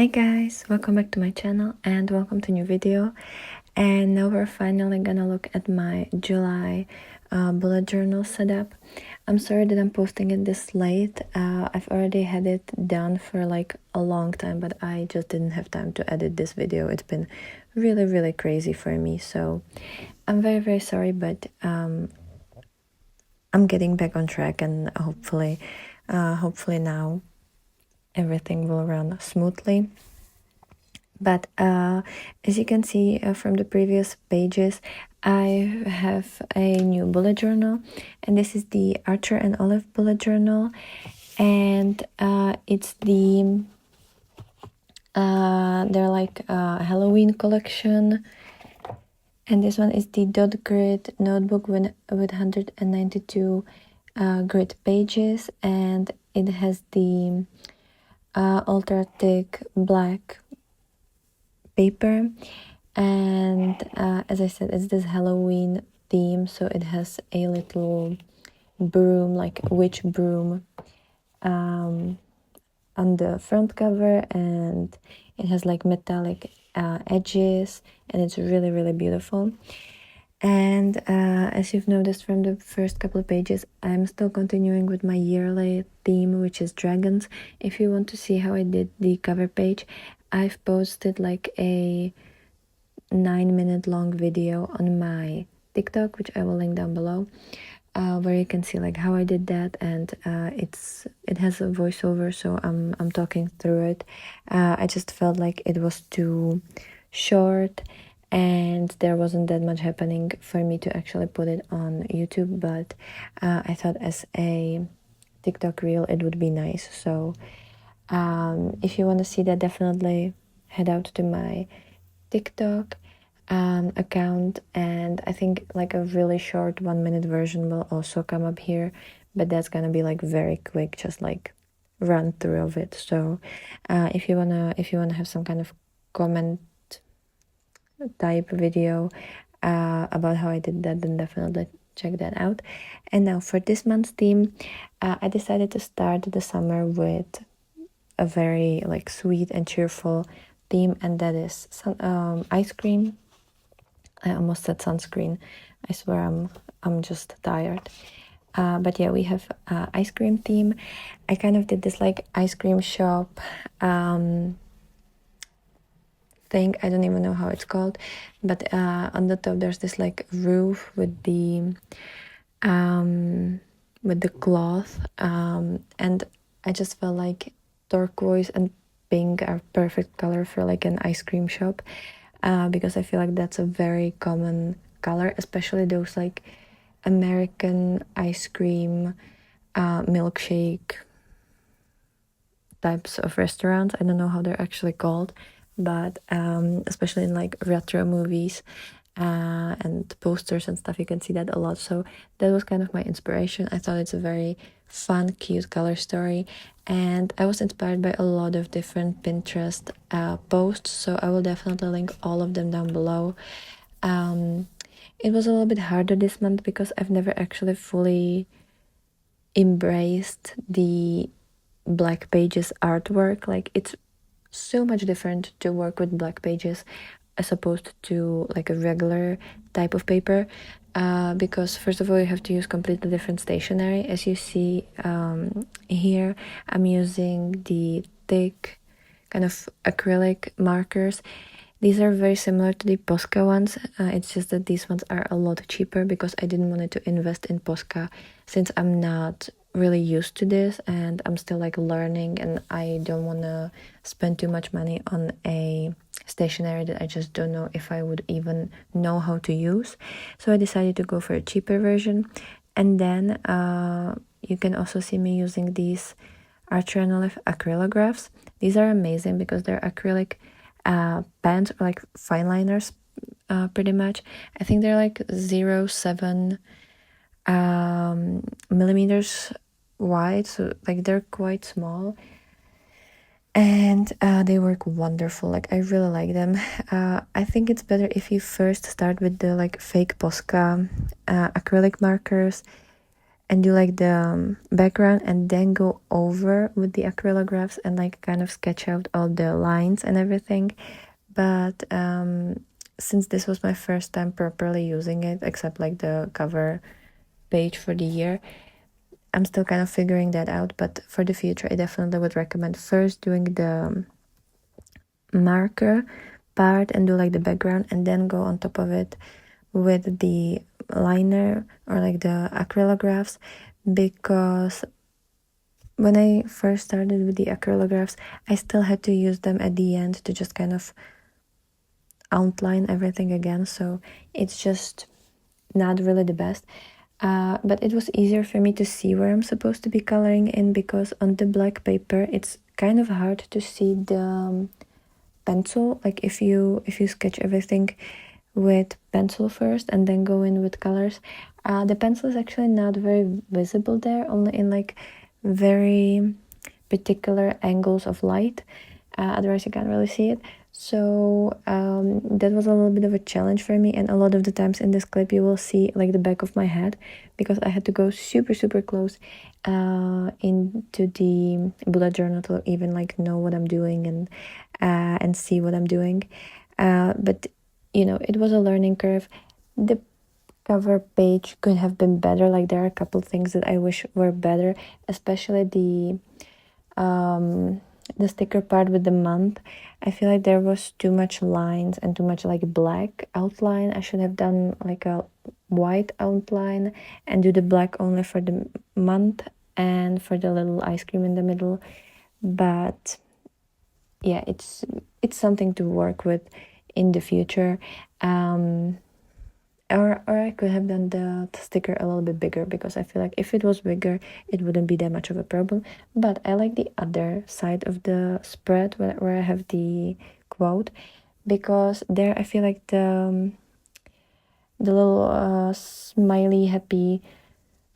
Hi guys, welcome back to my channel and welcome to a new video. And now we're finally gonna look at my July bullet journal setup. I'm sorry that I'm posting it this late. I've already had it done for like a long time, but I just didn't have time to edit this video. It's been really crazy for me, so I'm very sorry, but I'm getting back on track, and hopefully now everything will run smoothly. But as you can see from the previous pages, I have a new bullet journal, and this is the Archer and Olive bullet journal, and it's the they're like a Halloween collection, and this one is the dot grid notebook with 192 grid pages, and it has the ultra thick black paper, and as I said, it's this Halloween theme, so it has a little broom, like witch broom, on the front cover, and it has like metallic edges, and it's really beautiful. And as you've noticed from the first couple of pages, I'm still continuing with my yearly theme, which is dragons. If you want to see how I did the cover page, I've posted like a 9-minute long video on my TikTok, which I will link down below, where you can see like how I did that, and it has a voiceover, so I'm talking through it. I just felt like it was too short and there wasn't that much happening for me to actually put it on YouTube, but I thought as a TikTok reel it would be nice. So if you want to see that, definitely head out to my TikTok account, and I think like a really short 1-minute version will also come up here, but that's gonna be like very quick, just like run through of it. So if you wanna have some kind of comment type video about how I did that, then definitely check that out. And now for this month's theme, I decided to start the summer with a very like sweet and cheerful theme, and that is ice cream. I almost said sunscreen. I swear I'm just tired. But yeah, we have ice cream theme. I kind of did this like ice cream shop thing. I don't even know how it's called, but on the top there's this like roof with the cloth, and I just felt like turquoise and pink are perfect color for like an ice cream shop, because I feel like that's a very common color, especially those like American ice cream milkshake types of restaurants. I don't know how they're actually called, but especially in like retro movies and posters and stuff, you can see that a lot. So that was kind of my inspiration. I thought it's a very fun, cute color story, and I was inspired by a lot of different Pinterest posts, so I will definitely link all of them down below. It was a little bit harder this month because I've never actually fully embraced the Black Pages artwork. Like, it's so much different to work with Black Pages as opposed to like a regular type of paper, because first of all you have to use completely different stationery. As you see here, I'm using the thick kind of acrylic markers. These are very similar to the Posca ones. It's just that these ones are a lot cheaper because I didn't want to invest in Posca, since I'm not really used to this and I'm still like learning, and I don't want to spend too much money on a stationery that I just don't know if I would even know how to use. So I decided to go for a cheaper version. And then you can also see me using these Archer and Olive acrylographs. These are amazing because they're acrylic pens, or like fine liners, pretty much. I think they're like 0.7 millimeters wide, so like they're quite small, and they work wonderful. Like, I really like them. I think it's better if you first start with the like fake Posca acrylic markers, and do like the background and then go over with the acrylographs and like kind of sketch out all the lines and everything. But since this was my first time properly using it, except like the cover page for the year, I'm still kind of figuring that out. But for the future, I definitely would recommend first doing the marker part and do like the background, and then go on top of it with the liner or like the acrylographs, because when I first started with the acrylographs, I still had to use them at the end to just kind of outline everything again, so it's just not really the best. But it was easier for me to see where I'm supposed to be coloring in, because on the black paper it's kind of hard to see the pencil. Like if you sketch everything with pencil first and then go in with colors, the pencil is actually not very visible there, only in like very particular angles of light. Otherwise you can't really see it. So that was a little bit of a challenge for me, and a lot of the times in this clip you will see like the back of my head, because I had to go super close into the bullet journal to even like know what I'm doing and see what I'm doing. But you know, it was a learning curve. The cover page could have been better. Like there are a couple things that I wish were better, especially the sticker part with the month. I feel like there was too much lines and too much like black outline. I should have done like a white outline and do the black only for the month and for the little ice cream in the middle. But yeah, it's something to work with in the future. Or I could have done the sticker a little bit bigger, because I feel like if it was bigger, it wouldn't be that much of a problem. But I like the other side of the spread where I have the quote, because there I feel like the little smiley happy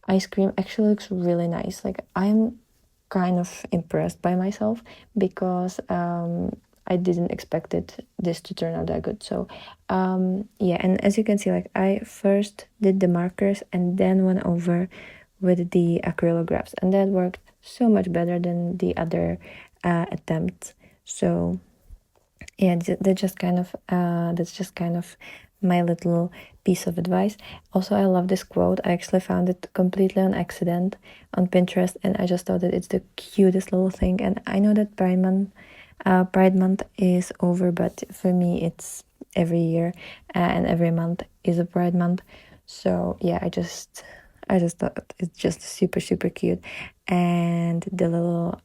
ice cream actually looks really nice. Like I'm kind of impressed by myself, because I didn't expect this to turn out that good. So yeah, and as you can see, like I first did the markers and then went over with the acrylographs, and that worked so much better than the other attempts. So yeah, that's just kind of my little piece of advice. Also, I love this quote. I actually found it completely on accident on Pinterest, and I just thought that it's the cutest little thing. And I know that Pride Month is over, but for me it's every year, and every month is a Pride Month. So yeah, I just thought it's just super cute, and the little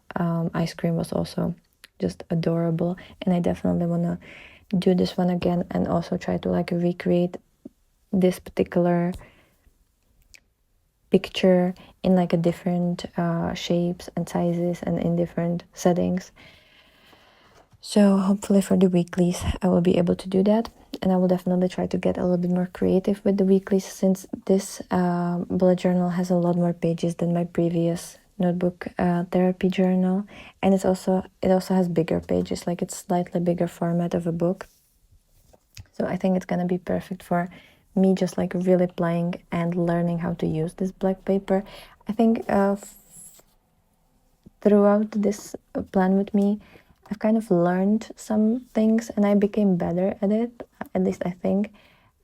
ice cream was also just adorable, and I definitely want to do this one again and also try to like recreate this particular picture in like a different shapes and sizes and in different settings. So hopefully for the weeklies I will be able to do that, and I will definitely try to get a little bit more creative with the weeklies, since this bullet journal has a lot more pages than my previous notebook therapy journal, and it also has bigger pages, like it's slightly bigger format of a book. So I think it's gonna be perfect for me just like really playing and learning how to use this black paper. I think throughout this plan with me, I've kind of learned some things and I became better at it, at least I think.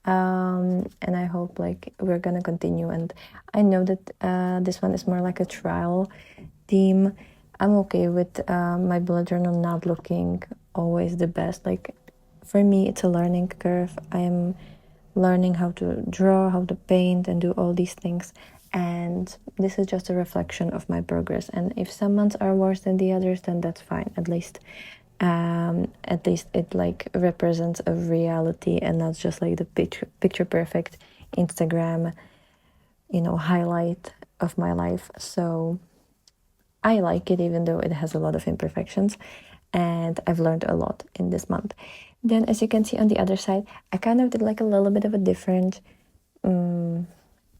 And I hope like we're gonna continue, and I know that this one is more like a trial theme. I'm okay with my bullet journal not looking always the best. Like for me it's a learning curve. I'm learning how to draw, how to paint and do all these things, and this is just a reflection of my progress. And if some months are worse than the others, then that's fine. At least it like represents a reality and not just like the picture perfect Instagram, you know, highlight of my life. So I like it, even though it has a lot of imperfections, and I've learned a lot in this month. Then as you can see on the other side, I kind of did like a little bit of a different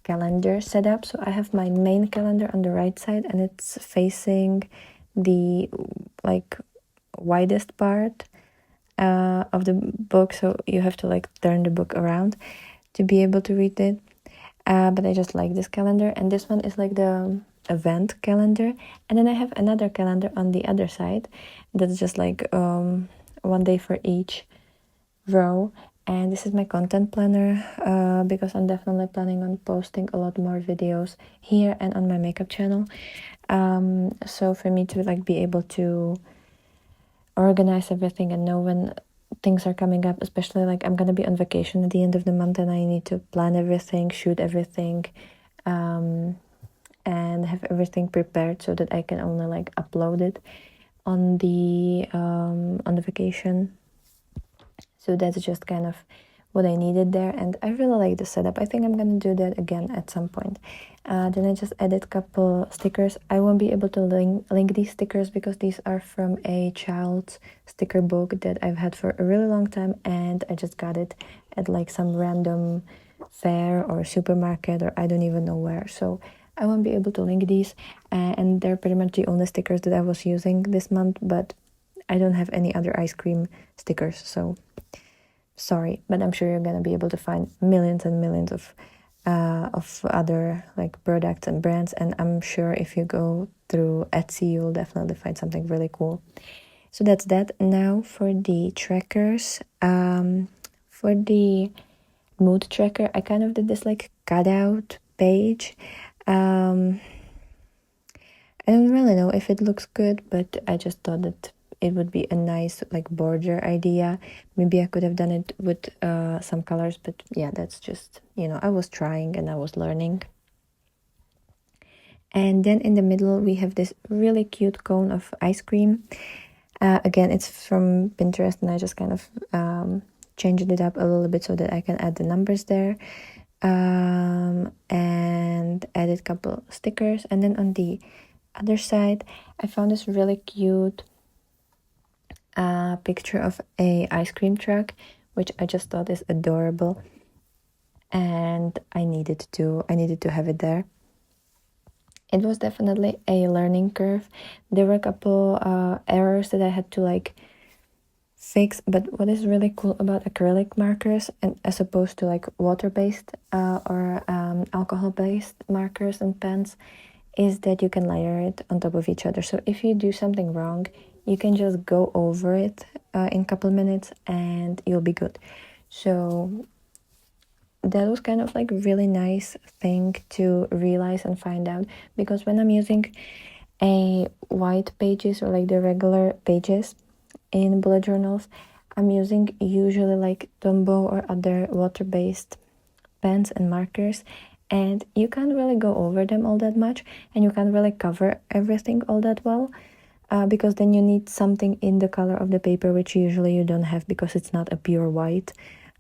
calendar setup. So I have my main calendar on the right side, and it's facing the like widest part of the book, so you have to like turn the book around to be able to read it. but I just like this calendar. And this one is like the event calendar, and then I have another calendar on the other side that's just like 1 day for each row. And this is my content planner, because I'm definitely planning on posting a lot more videos here and on my makeup channel. So for me to like be able to organize everything and know when things are coming up, especially like I'm gonna be on vacation at the end of the month and I need to plan everything, shoot everything, and have everything prepared so that I can only like upload it on the vacation. So that's just kind of what I needed there, and I really like the setup. I think I'm gonna do that again at some point. Then I just added a couple stickers. I won't be able to link these stickers because these are from a child's sticker book that I've had for a really long time, and I just got it at like some random fair or supermarket or I don't even know where. So I won't be able to link these, and they're pretty much the only stickers that I was using this month, but I don't have any other ice cream stickers, so sorry, but I'm sure you're gonna be able to find millions and millions of other like products and brands, and I'm sure if you go through Etsy you'll definitely find something really cool. So that's that. Now for the trackers, for the mood tracker, I kind of did this like cutout page. I don't really know if it looks good, but I just thought that it would be a nice like border idea. Maybe I could have done it with some colors, but yeah, that's just, you know, I was trying and I was learning. And then in the middle we have this really cute cone of ice cream. Again, it's from Pinterest, and I just kind of changed it up a little bit so that I can add the numbers there, and added a couple stickers. And then on the other side I found this really cute picture of a ice cream truck, which I just thought is adorable, and I needed to have it there. It was definitely a learning curve. There were a couple errors that I had to like fix, but what is really cool about acrylic markers, and as opposed to like water-based or alcohol-based markers and pens, is that you can layer it on top of each other. So if you do something wrong, you can just go over it in a couple minutes and you'll be good. So that was kind of like really nice thing to realize and find out, because when I'm using a white pages or like the regular pages in bullet journals, I'm using usually like Tombow or other water-based pens and markers, and you can't really go over them all that much, and you can't really cover everything all that well, because then you need something in the color of the paper, which usually you don't have because it's not a pure white,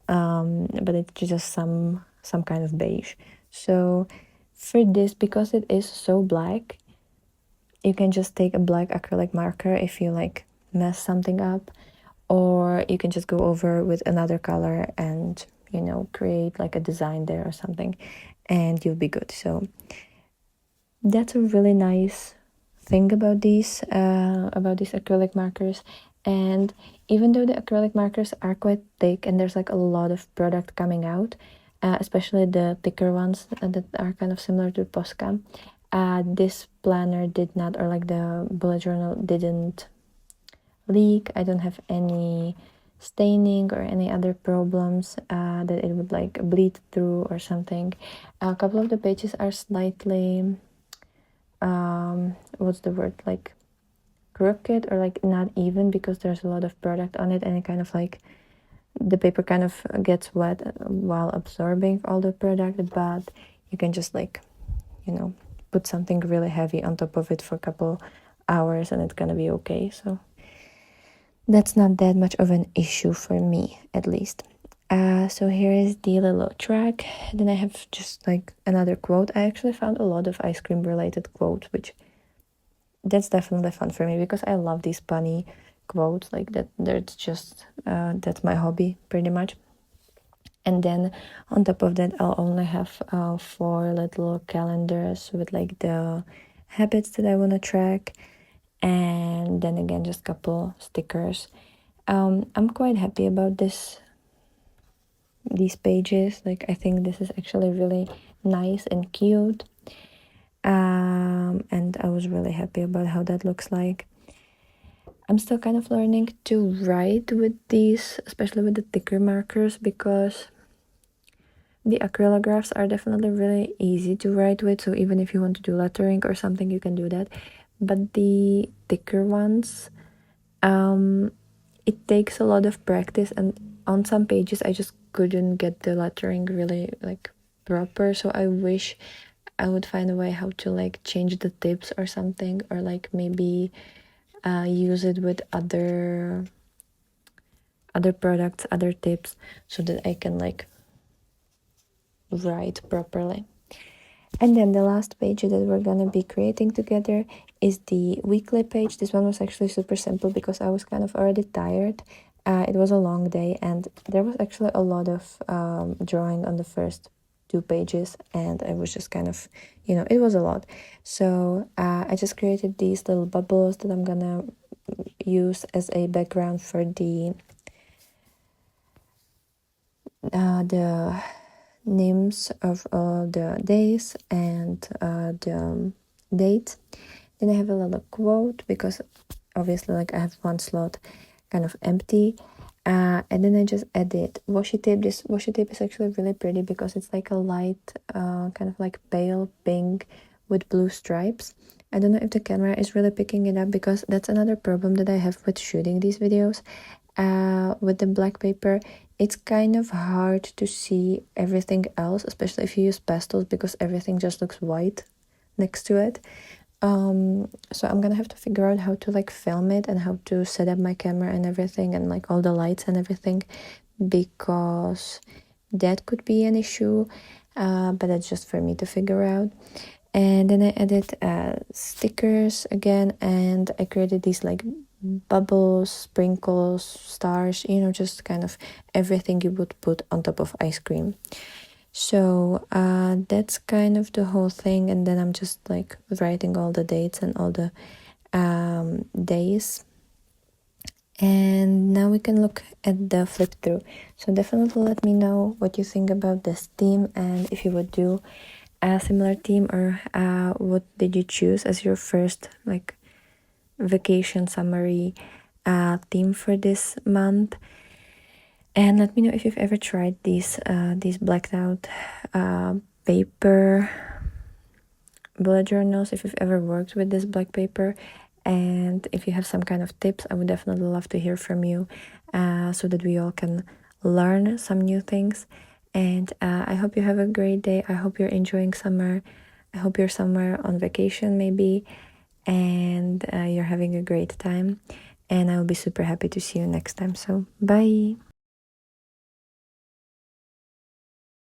but it's just some kind of beige. So for this, because it is so black, you can just take a black acrylic marker if you like mess something up, or you can just go over with another color and, you know, create like a design there or something, and you'll be good. So that's a really nice thing about these acrylic markers. And even though the acrylic markers are quite thick and there's like a lot of product coming out, especially the thicker ones that are kind of similar to Posca, this planner did not, or like the bullet journal didn't leak. I don't have any staining or any other problems that it would like bleed through or something. A couple of the pages are slightly what's the word, like crooked or like not even, because there's a lot of product on it, and it kind of like the paper kind of gets wet while absorbing all the product. But you can just like, you know, put something really heavy on top of it for a couple hours and it's gonna be okay. So that's not that much of an issue for me, at least. So here is the little track. Then I have just like another quote. I actually found a lot of ice cream related quotes, which that's definitely fun for me because I love these funny quotes like that. That's just that's my hobby pretty much. And then on top of that, I'll only have 4 little calendars with like the habits that I want to track, and then again just a couple stickers. I'm quite happy about these pages. Like, I think this is actually really nice and cute. And I was really happy about how that looks like. I'm still kind of learning to write with these, especially with the thicker markers, because the acrylographs are definitely really easy to write with, so even if you want to do lettering or something, you can do that. But the thicker ones, it takes a lot of practice, and on some pages I just couldn't get the lettering really like proper, so I wish I would find a way how to like change the tips or something, or like maybe use it with other products, other tips, so that I can like write properly. And then the last page that we're gonna be creating together is the weekly page. This one was actually super simple because I was kind of already tired. It was a long day, and there was actually a lot of drawing on the first 2 pages, and I was just kind of, it was a lot. So I just created these little bubbles that I'm gonna use as a background for the names of all the days and the date. Then I have a little quote because obviously like I have one slot kind of empty, and then I just added washi tape. This washi tape is actually really pretty because it's like a light kind of like pale pink with blue stripes. I don't know if the camera is really picking it up, because that's another problem that I have with shooting these videos. With the black paper, it's kind of hard to see everything else, especially if you use pastels, because everything just looks white next to it. So I'm gonna have to figure out how to like film it and how to set up my camera and everything, and like all the lights and everything, because that could be an issue, but that's just for me to figure out. And then I added stickers again, and I created these like bubbles, sprinkles, stars, just kind of everything you would put on top of ice cream. So that's kind of the whole thing. And then I'm just like writing all the dates and all the days. And now we can look at the flip through. So definitely let me know what you think about this theme, and if you would do a similar theme, or what did you choose as your first like vacation summary theme for this month. And let me know if you've ever tried these Blackout paper bullet journals, if you've ever worked with this black paper, and if you have some kind of tips, I would definitely love to hear from you, so that we all can learn some new things. And I hope you have a great day. I hope you're enjoying summer. I hope you're somewhere on vacation maybe, and you're having a great time. And I will be super happy to see you next time. So bye.